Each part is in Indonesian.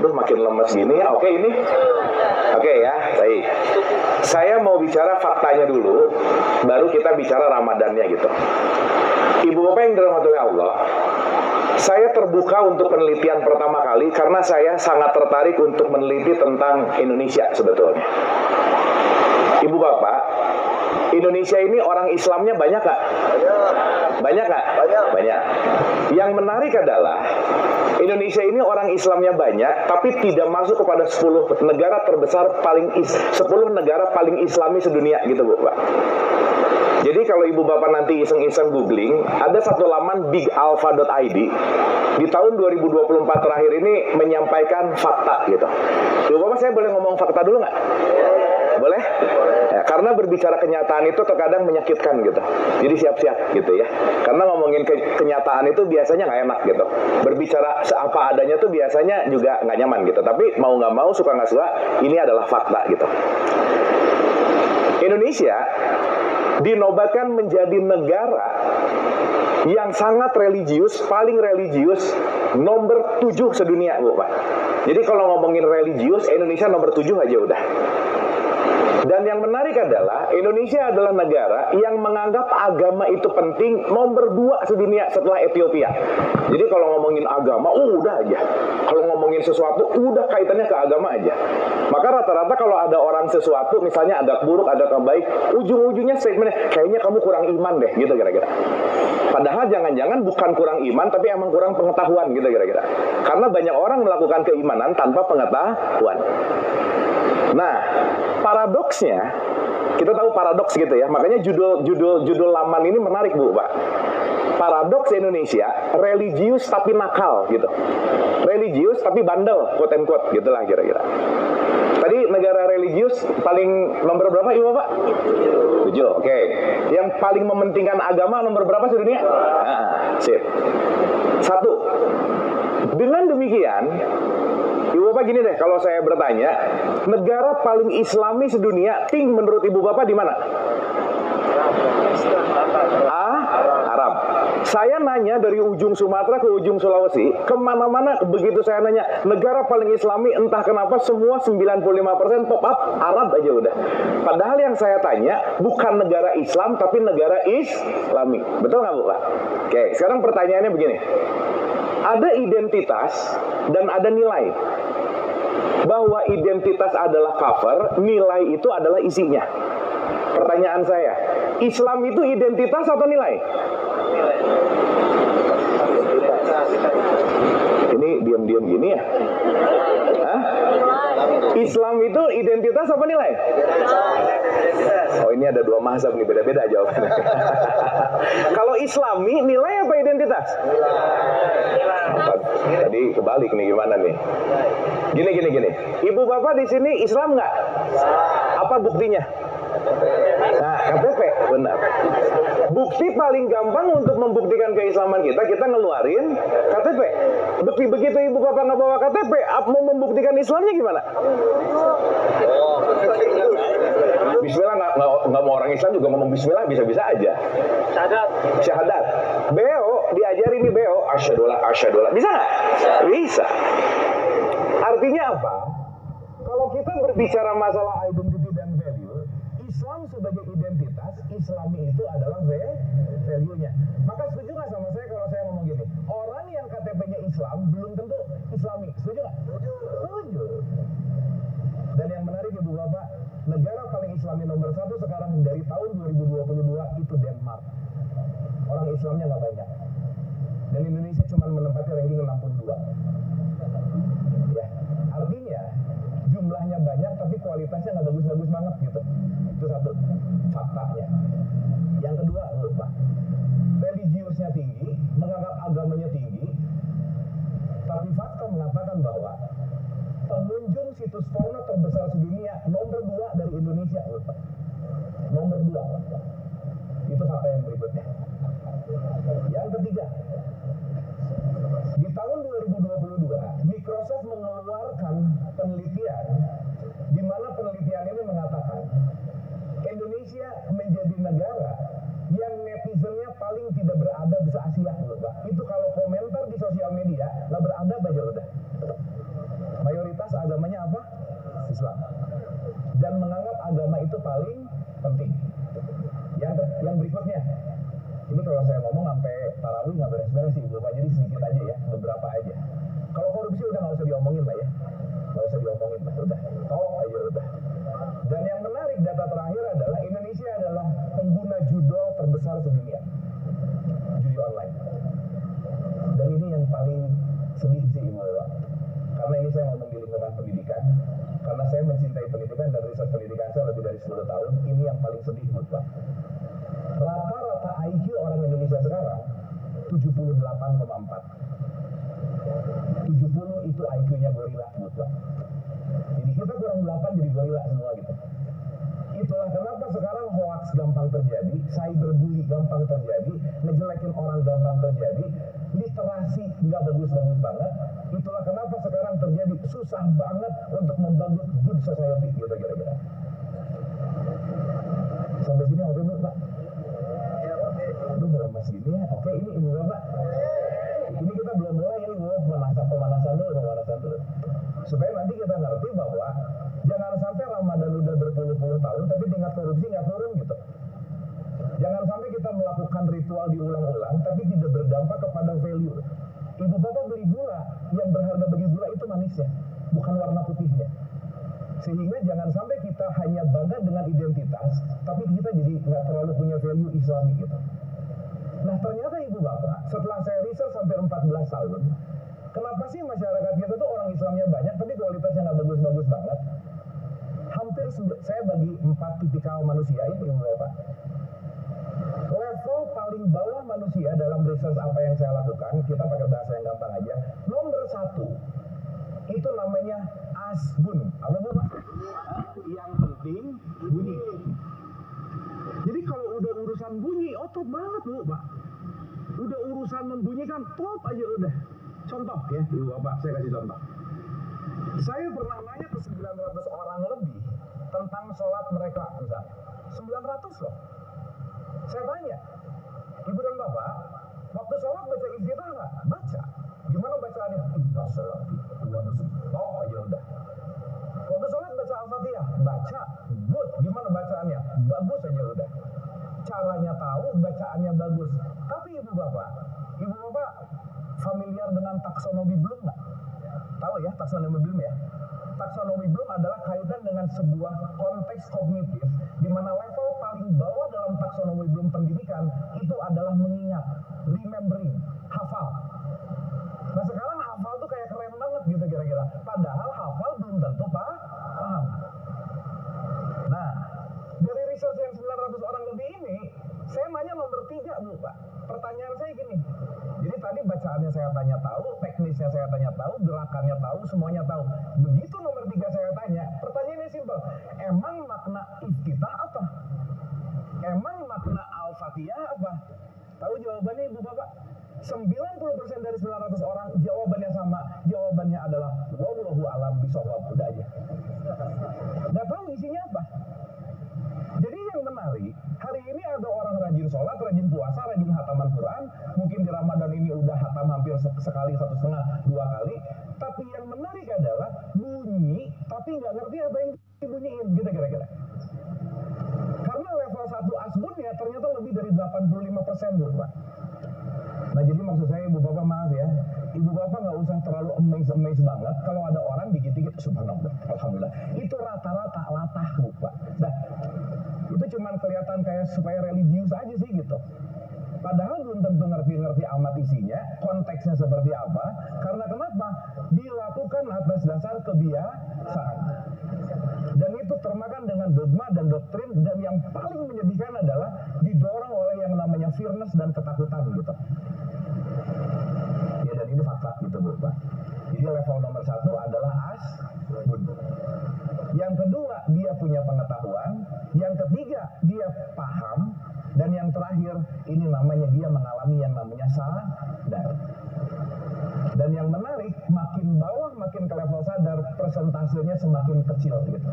Aduh, makin lemes gini. Oke, ini. Oke ya, baik. Saya mau bicara faktanya dulu, baru kita bicara Ramadannya gitu. Ibu Bapak yang dirahmati Allah, saya terbuka untuk penelitian pertama kali karena saya sangat tertarik untuk meneliti tentang Indonesia sebetulnya. Ibu Bapak, Indonesia ini orang Islamnya banyak gak? Banyak gak? Banyak. Yang menarik adalah Indonesia ini orang Islamnya banyak, tapi tidak masuk kepada 10 negara terbesar 10 negara paling Islami sedunia gitu, Bu, Pak. Jadi kalau Ibu Bapak nanti iseng-iseng googling, ada satu laman bigalpha.id di tahun 2024 terakhir ini menyampaikan fakta gitu. Ibu Bapak, saya boleh ngomong fakta dulu nggak? Boleh? Ya, karena berbicara kenyataan itu terkadang menyakitkan gitu. Jadi siap-siap gitu ya. Karena ngomongin kenyataan itu biasanya nggak enak gitu. Berbicara seapa adanya tuh biasanya juga nggak nyaman gitu. Tapi mau nggak mau, suka nggak suka, ini adalah fakta gitu. Indonesia dinobatkan menjadi negara yang sangat religius, paling religius, nomor 7 sedunia, Bu, Pak. Jadi kalau ngomongin religius, Indonesia nomor 7 aja udah. Dan yang menarik adalah Indonesia adalah negara yang menganggap agama itu penting, nomor 2 sedunia setelah Ethiopia. Jadi kalau ngomongin agama, udah aja. Kalau ngomongin sesuatu, udah kaitannya ke agama aja. Maka rata-rata kalau ada orang sesuatu, misalnya agak buruk, agak baik, ujung-ujungnya statementnya, kayaknya kamu kurang iman deh, gitu kira-kira. Padahal jangan-jangan bukan kurang iman, tapi emang kurang pengetahuan, gitu kira-kira. Karena banyak orang melakukan keimanan tanpa pengetahuan. Nah, paradoksnya, kita tahu paradoks gitu ya. Makanya judul laman ini menarik, Bu, Pak. Paradoks Indonesia, religius tapi nakal gitu. Religius tapi bandel, quote and quote, gitulah kira-kira. Tadi negara religius paling nomor berapa, Ibu Bapak? 7, oke. Yang paling mementingkan agama nomor berapa sedunia? Nah, sip. 1. Dengan demikian, Ibu Bapak gini deh, kalau saya bertanya, negara paling Islami sedunia, menurut Ibu Bapak di mana? Arab. Saya nanya dari ujung Sumatera ke ujung Sulawesi, kemana-mana begitu saya nanya, negara paling Islami, entah kenapa semua 95% pop up Arab aja udah. Padahal yang saya tanya bukan negara Islam, tapi negara Islami. Betul nggak, Bu, Pak? Oke, sekarang pertanyaannya begini. Ada identitas dan ada nilai. Bahwa identitas adalah cover, nilai itu adalah isinya. Pertanyaan saya, Islam itu identitas atau nilai? Ini diam-diam gini ya? Hah? Islam itu identitas apa nilai? Oh, ini ada 2 mazhab nih, beda-beda jawabannya. Kalau Islami, nilai apa identitas? Tadi kebalik nih, gimana nih? Gini. Ibu Bapak di sini Islam nggak? Apa buktinya? Nah, KTP, benar. Bukti paling gampang untuk membuktikan keislaman kita ngeluarin KTP. Begitu Ibu Bapak nggak bawa KTP, mau membuktikan Islamnya gimana? Bismillah, nggak mau orang Islam juga ngomong Bismillah bisa-bisa aja. Syahadat. Beo, diajarin nih beo. Asyhadu. Bisa nggak? Bisa. Artinya apa? Kalau kita berbicara masalah identity dan value, Islam sebagai identitas, Islami itu adalah value-nya. Maka setuju nggak sama saya kalau saya ngomong gini? Orang yang KTP-nya Islam belum tentu Islami. Setuju nggak? Setuju. Dan yang menarik, Ibu Bapak, negara paling Islami nomor 1 sekarang dari tahun 2022 itu Denmark. Orang Islamnya nggak banyak. Dan Indonesia cuma menempati ranking 62. Ya, artinya jumlahnya banyak tapi kualitasnya nggak bagus-bagus banget gitu. Itu satu faktanya. Yang kedua, Pak, religiusnya tinggi, menganggap agamanya tinggi, tapi fakta mengatakan bahwa pengunjung situs porno terbesar sedunia nomor 2 dari Indonesia, Pak. Nomor 2. Itu fakta yang berikutnya. Yang ketiga, di tahun 2022 Microsoft mengeluarkan penelitian di mana penelitian ini mengatakan Indonesia menjadi negara yang netizennya paling tidak beradab se-Asia, Pak. Itu kalau komentar di sosial media nggak beradab aja udah. namanya apa? Islam. Dan menganggap agama itu paling penting. Yang berikutnya, ini kalau saya ngomong sampai tarawih nggak beres-beres sih Bapak, jadi sedikit aja ya, beberapa aja. Kalau korupsi udah nggak usah diomongin lah ya, nggak usah diomongin lah, udah, tahu aja udah. Dan yang menarik, data terakhir adalah Indonesia adalah pengguna judol terbesar sedunia, judi online. Dan ini yang paling sedih sih Ibu Bapak, karena ini saya ngomong di lingkungan pendidikan, karena saya mencintai pendidikan dan riset pendidikan saya lebih dari 10 tahun, ini yang paling sedih Bapak. Rata-rata IQ orang Indonesia sekarang 78,4. 70 itu IQ-nya gorila Bapak. Jadi kita kurang 8 jadi gorila semua gitu. Itulah kenapa sekarang hoax gampang terjadi, cyberbully gampang terjadi, ngejelekin orang gampang terjadi, literasi nggak bagus-bagus banget. Itulah kenapa sekarang terjadi susah banget untuk membangun good society gitu kira-kira. Sampai sini oke Bu Pak? Aduh berlemas gini ya. Oke, ini Ibu Bapak. Ini kita belum mulai ini Bu, pemanasan dulu. Supaya nanti kita ngerti bahwa jangan sampai Ramadan udah berpuluh-puluh tahun tapi tingkat korupsi nggak turun gitu. Jangan sampai kita melakukan ritual diulang-ulang tapi tidak berdampak kepada value. Ibu Bapak beli gula, yang berharga bagi gula itu manisnya, bukan warna putihnya. Sehingga jangan sampai kita hanya bangga dengan identitas, tapi kita jadi nggak terlalu punya value Islami gitu. Nah ternyata Ibu Bapak, setelah saya riset sampai 14 tahun, kenapa sih masyarakat kita tuh orang Islamnya banyak, tapi kualitasnya nggak bagus-bagus banget? Hampir saya bagi 4 tipikal manusia ini Ibu Bapak. Level paling bawah manusia dalam research apa yang saya lakukan, kita pakai bahasa yang gampang aja. Nomor 1 itu namanya asbun. Apa Bapak? Yang penting bunyi. Jadi kalau udah urusan bunyi, top banget Bu Pak. Udah urusan membunyikan, top aja udah. Contoh ya Ibu Bapak, saya kasih contoh. Saya pernah nanya ke 900 orang lebih tentang sholat mereka misalnya. 900 loh. Saya tanya, Ibu dan Bapak, waktu sholat baca iftitah nggak? Baca. Gimana bacaannya? Inna sholati wa nusuki. Top aja udah. Waktu sholat baca Al-Fatihah? Baca. Good. Gimana bacaannya? Bagus aja udah. Caranya tahu, bacaannya bagus. Tapi Ibu Bapak familiar dengan taksonomi Bloom nggak? Tahu ya taksonomi Bloom ya? Taksonomi Bloom adalah kaitan dengan sebuah konteks kognitif di mana level paling bawah dalam taksonomi Bloom pendidikan itu adalah mengingat, remembering, hafal. Nah sekarang hafal tuh kayak keren banget gitu kira-kira. Padahal hafal belum tentu paham. Nah dari research yang 900 orang lebih ini, saya nanya nomor 3 Bu Pak. Pertanyaan saya gini, jadi tadi bacaannya saya tanya tahu, teknisnya saya tanya tahu, gerakannya tahu, semuanya tahu. Begitu nomor 3 saya tanya, pertanyaannya simpel. Emang makna iftitah apa? Emang makna Al-Fatihah apa? Tahu jawabannya Ibu Bapak? 90% dari 900 orang jawabannya sama. Jawabannya adalah wallahu a'lam bishawab. Udah aja. Nggak tahu isinya apa. Jadi yang menarik, hari ini ada orang rajin sholat, rajin puasa, rajin hataman Quran. Mungkin di Ramadan ini udah hatam hampir sekali, 1,5, 2 kali. Tapi yang menarik adalah bunyi, tapi nggak ngerti apa yang dibunyiin, gitu kira-kira. Karena level 1 asbunnya ternyata lebih dari 85% Bu Pak. Nah jadi maksud saya Ibu Bapak maaf ya, Ibu Bapak nggak usah terlalu amazed banget kalau ada orang dikit-dikit subhanallah, alhamdulillah. Itu rata-rata latah Bu Pak. Nah itu cuma kelihatan kayak supaya religius aja sih gitu. Padahal belum tentu ngerti-ngerti amat isinya, konteksnya seperti apa. Karena kenapa? Dilakukan atas dasar kebiasaan. Dan itu termakan dengan dogma dan doktrin, dan yang paling menyedihkan adalah didorong oleh yang namanya fearness dan ketakutan gitu. Ya dan ini fakta gitu Bu Pak. Jadi level nomor 1 adalah asbun. Yang kedua dia punya pengetahuan, yang ketiga dia paham, dan yang terakhir ini namanya dia mengalami yang namanya sadar. Dan yang menarik, makin bawah makin ke level sadar, persentasenya semakin kecil gitu.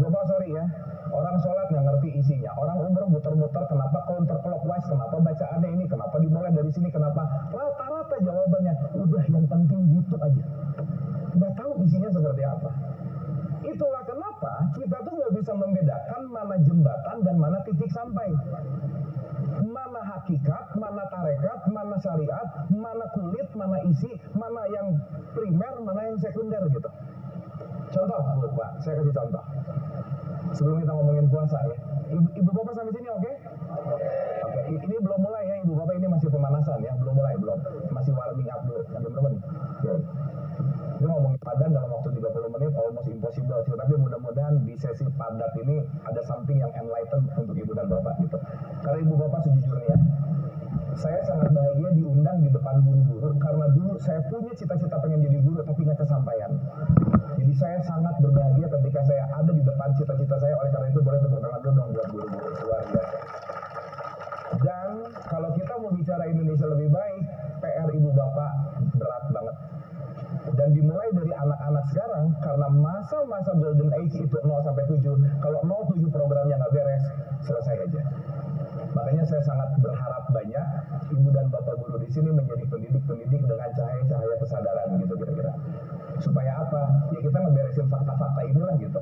Bapak sorry ya, orang sholat nggak ngerti isinya, orang umroh muter-muter, kenapa counterclockwise, kenapa bacaannya ini, kenapa dimulai dari sini, kenapa, rata-rata jawabannya udah yang penting gitu aja. Nggak tahu isinya seperti apa. Itulah kenapa kita tuh nggak bisa membedakan mana jembatan dan mana titik sampai. Mana hakikat, mana tarekat, mana syariat, mana kulit, mana isi, mana yang primer, mana yang sekunder gitu. Contoh, Bu, Pak, saya kasih contoh. Sebelum kita ngomongin puasa ya. Ibu Bapak sampai sini oke? Oke, ini belum mulai ya Ibu Bapak, ini masih pemanasan ya, belum mulai, belum. Masih warming up dulu. Jam berapa nih? Oke. Ini ngomongin padan dalam waktu 30 menit almost impossible sih, tapi mudah-mudahan di sesi padat ini ada something yang enlighten untuk Ibu dan Bapak gitu. Karena Ibu Bapak sejujurnya, saya sangat bahagia diundang di depan guru-guru karena dulu saya punya cita-cita pengen jadi guru tapi nggak kesampaian. Jadi saya sangat berbahagia ketika saya ada di depan cita-cita saya, oleh karena itu boleh tepuk tangan dulu dong buat guru-guru, luar biasa. Dan kalau kita mau bicara Indonesia lebih baik, PR Ibu Bapak berat banget. Dan dimulai dari anak-anak sekarang, karena masa-masa golden age itu 0-7, kalau 0-7 programnya nggak beres, selesai aja. Makanya saya sangat berharap banyak Ibu dan Bapak guru di sini menjadi pendidik-pendidik dengan cahaya-cahaya kesadaran gitu kira-kira. Supaya apa? Ya kita ngeberesin fakta-fakta inilah gitu.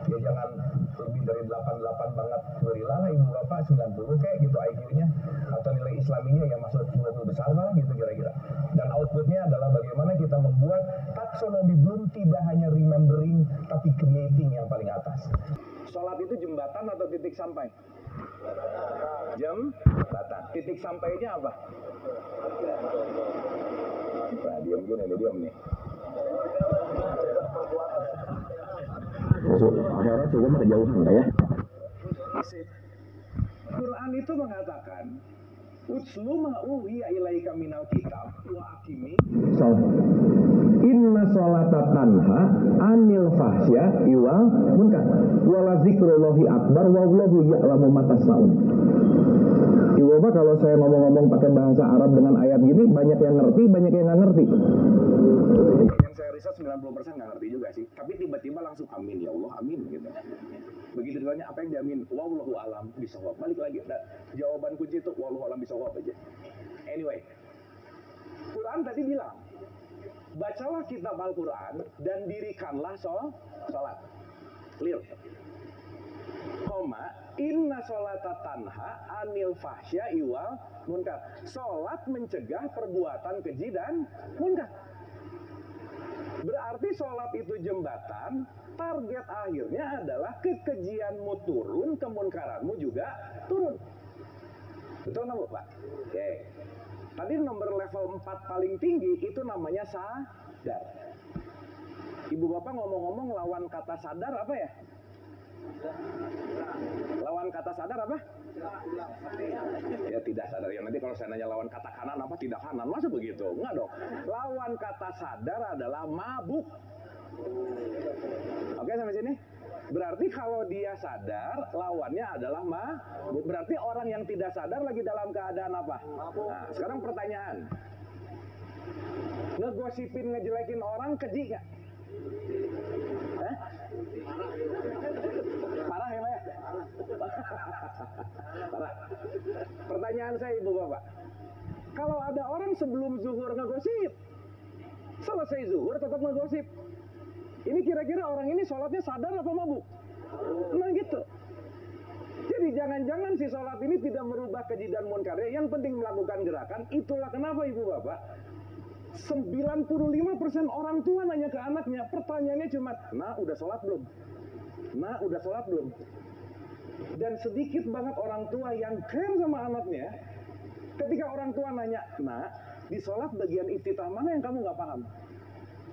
Ya jangan lebih dari 88 banget gorilah lah Ibu Bapak, 90 kayak gitu IQ-nya, atau nilai islaminya ya masuk 20 besar lah gitu kira-kira. Dan outputnya adalah bagaimana kita membuat taksonomi Bloom tidak hanya remembering tapi creating yang paling atas. Sholat itu jembatan atau titik sampai? Jembatan. Titik sampainya apa? Nah, diam nih. Akhirat juga mah kejauhan lah ya. Quran itu mengatakan Utslu ma uhiya ilaika minal kitab wa aqimi Inna sholata tanha anil fahsya iwal munkar wala zikrullahi akbar wallahu ya'lamu ma tasnaun. Ibu Bapak, kalau saya ngomong-ngomong pakai bahasa Arab dengan ayat gini, banyak yang ngerti, banyak yang nggak ngerti. Yang saya riset 90% nggak ngerti juga sih, tapi tiba-tiba langsung amin ya Allah, amin gitu. Begitu ditanya apa yang diamin, wallahu alam bisawab. Balik lagi, nah, jawaban kunci itu wallahu alam bisawab aja. Anyway, Quran tadi bilang, bacalah kitab Al-Quran dan dirikanlah sholat. Clear. Inna sholata tanha anil fahsya iwal munkar. Sholat mencegah perbuatan keji dan munkar. Berarti sholat itu jembatan. Target akhirnya adalah kekejianmu turun, kemunkaranmu juga turun. Betul nggak Pak? Oke. Tadi nomor level 4 paling tinggi itu namanya sadar. Ibu Bapak ngomong-ngomong lawan kata sadar apa ya? Lawan kata sadar apa? Ya tidak sadar. Ya nanti kalau saya nanya lawan kata kanan apa, tidak kanan, masa begitu? Enggak dong. Lawan kata sadar adalah mabuk. Oke, sampai sini? Berarti kalau dia sadar, lawannya adalah mabuk. Berarti orang yang tidak sadar lagi dalam keadaan apa? Nah, sekarang pertanyaan. Ngegosipin, ngejelekin orang keji nggak? Parah ya, Pak ya? Parah. Pertanyaan saya Ibu Bapak, kalau ada orang sebelum zuhur ngegosip, selesai zuhur tetap ngegosip, ini kira-kira orang ini sholatnya sadar apa mabuk? Nah gitu. Jadi jangan-jangan si sholat ini tidak merubah keji dan munkarnya, yang penting melakukan gerakan. Itulah kenapa Ibu Bapak 95% orang tua nanya ke anaknya, pertanyaannya cuma, nah udah sholat belum? Nah udah sholat belum? Dan sedikit banget orang tua yang care sama anaknya. Ketika orang tua nanya, nah di sholat bagian iftitah mana yang kamu nggak paham?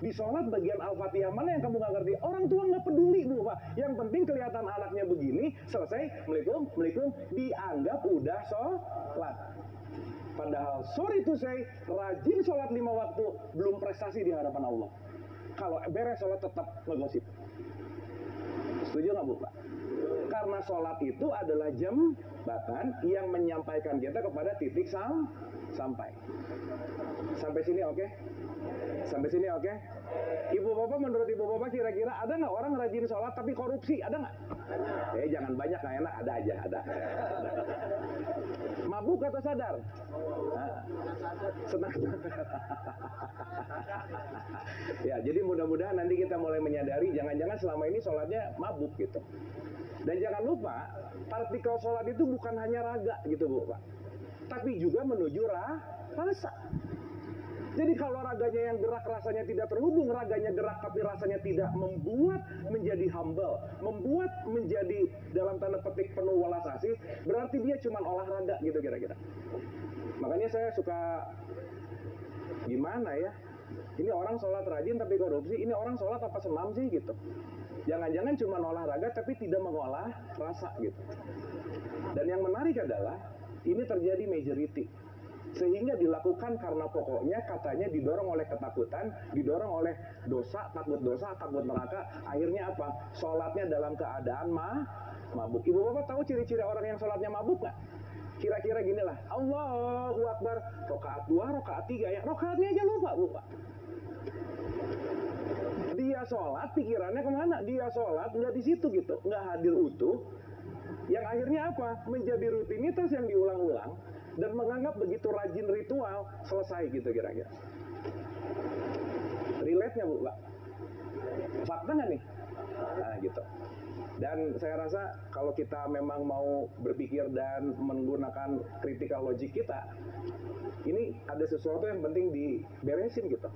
Di sholat bagian Al-Fatihah mana yang kamu nggak ngerti? Orang tua nggak peduli Bu Pak. Yang penting kelihatan anaknya begini, selesai, Assalamualaikum, dianggap udah sholat. Padahal sorry to say, rajin sholat 5 waktu belum prestasi di hadapan Allah. Kalau beres sholat tetap ngegosip. Setuju nggak Bu Pak? Karena sholat itu adalah jembatan yang menyampaikan kita kepada titik sampai. Sampai sini oke? Sampai sini oke? Ibu bapak, menurut ibu bapak kira-kira ada nggak orang rajin sholat tapi korupsi? Ada nggak? Jangan banyak, nggak enak. Ada aja, ada. Mabuk atau sadar? Senang. Ya, jadi mudah-mudahan nanti kita mulai menyadari jangan-jangan selama ini sholatnya mabuk gitu. Dan jangan lupa, partikel sholat itu bukan hanya raga gitu Bu Pak, tapi juga menuju rasa. Jadi kalau raganya yang gerak rasanya tidak terhubung, raganya gerak tapi rasanya tidak, membuat menjadi humble, membuat menjadi dalam tanda petik penuh welas asih, berarti dia cuma olahraga gitu kira-kira. Makanya saya suka, gimana ya, ini orang sholat rajin tapi korupsi, ini orang sholat apa senam sih gitu. Jangan-jangan cuma olahraga tapi tidak mengolah rasa gitu. Dan yang menarik adalah ini terjadi majority, sehingga dilakukan karena pokoknya katanya didorong oleh ketakutan, didorong oleh dosa, takut neraka. Akhirnya apa? Sholatnya dalam keadaan mabuk. Ibu bapak tahu ciri-ciri orang yang sholatnya mabuk nggak? Kira-kira gini lah, Allahu Akbar, rokaat 2, rokaat 3 ya, rokaatnya aja lupa Bu Pak. Dia sholat, pikirannya kemana? Dia sholat nggak di situ gitu, nggak hadir utuh. Yang akhirnya apa? Menjadi rutinitas yang diulang-ulang dan menganggap begitu rajin ritual selesai gitu kira-kira. Relate-nya Bu Pak? Fakta nggak nih? Nah gitu. Dan saya rasa kalau kita memang mau berpikir dan menggunakan critical logic kita, ini ada sesuatu yang penting diberesin gitu.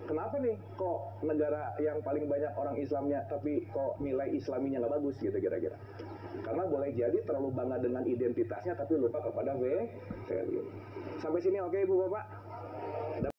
Kenapa nih kok negara yang paling banyak orang Islamnya tapi kok nilai Islaminya nggak bagus gitu kira-kira? Karena boleh jadi terlalu bangga dengan identitasnya tapi lupa kepada value. Sampai sini oke Ibu Bapak?